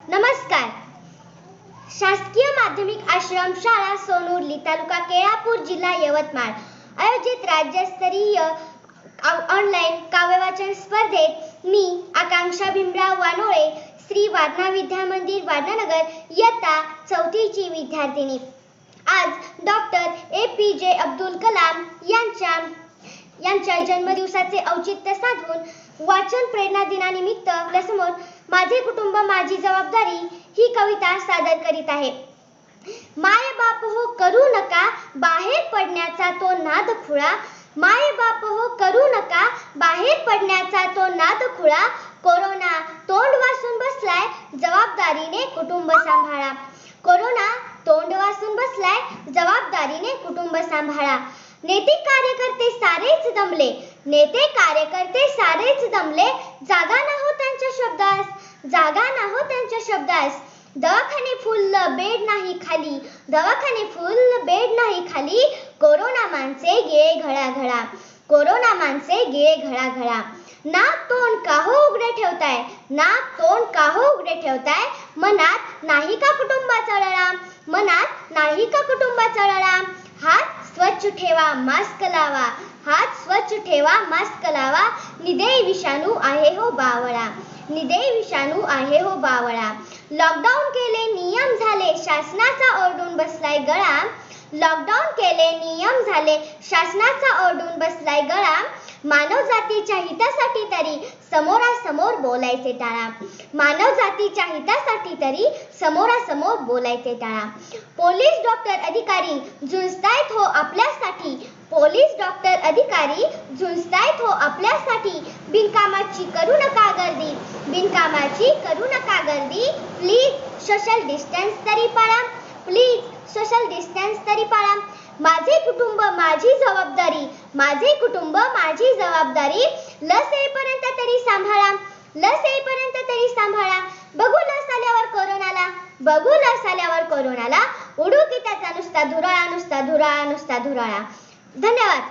नमस्कार. शासकीय माध्यमिक आश्रम शाळा सोनुर्ली तालुका केळापूर जिल्हा यवतमाळ आयोजित राज्यस्तरीय ऑनलाईन काव्यवाचन स्पर्धेत मी आकांक्षा भीमराव वानोळे श्री वारणा विद्या मंदिर वारणानगर इयत्ता 4ची विद्यार्थिनी आज डॉक्टर APJ अब्दुल कलाम यांच्या जन्मदिवसाचे औचित्य साधून वाचन प्रेरणा दिनानिमित्त आपल्यासमोर माझे कुटुंब माझी जबाबदारी ही कविता सादर करीत आहे. माय बाप हो करू नका बाहेर पडण्याचा तो नाद खुळा, माय बाप हो करू नका बाहेर पडण्याचा तो नाद खुळा, कोरोना तोंड वासून बसलाय जबाबदारीने कुटुंब सांभाळा, कोरोना तोंड वासून बसलाय जबाबदारीने कुटुंब सांभाळा. नेते कार्यकर्ते सारेच दमले, नेते कार्यकर्ते सारेच दमले, जागा ना हो त्यांच्या शब्दास, जागा ना हो त्यांच्या शब्दास. दवाखाने फुल बेड नाही खाली, दवाखाने फुल बेड नाही खाली, कोरोना माणसे गिळे घळाघळा, कोरोना माणसे गिळे घळाघळा. नाक तोंड का हो उघडे ठेवताय, नाक तोंड का हो उघडे ठेवताय, मनात नाही का कुटुंबाचा लळा, मनात नाही का कुटुंबाचा लळा. हात स्वच्छ ठेवा मास्क लावा, हात स्वच्छ ठेवा मास्क लावा, निदे विषाणू आहे हो बावळा, निदे विषाणू आहे हो बावळा. लॉकडाऊन केले नियम झाले शासनाचा ओरडून बसलाय गळा, लॉकडाऊन केले नियम झाले शासनाचा ओरडून बसलाय गळा. मानव जातीच्या हितासाठी तरी समोरासमोर बोलायचे टाळा, मानव जातीच्या हितासाठी तरी समोरासमोर बोलायचे टाळा. पोलीस डॉक्टर अधिकारी झुंजतायत हो आपल्यासाठी, पोलीस डॉक्टर अधिकारी झुंजतायत हो आपल्यासाठी. बिनकामाची करू नका गर्दी, बिनकामाची करू नका गर्दी, प्लीज सोशल डिस्टन्स तरी पाळा, प्लीज सोशल डिस्टन्स तरी पाळा. माझे कुटुंब माझी जबाबदारी, माझे कुटुंब माझी जबाबदारी, लस येईपर्यंत तरी सांभाळा, लस येईपर्यंत तरी सांभाळा. बघू लस आल्यावर कोरोनाला, बघू लस आल्यावर कोरोनाला, उडू की त्याचा नुसता धुराळा, नुसता धुराळा, नुसता धुराळा. धन्यवाद.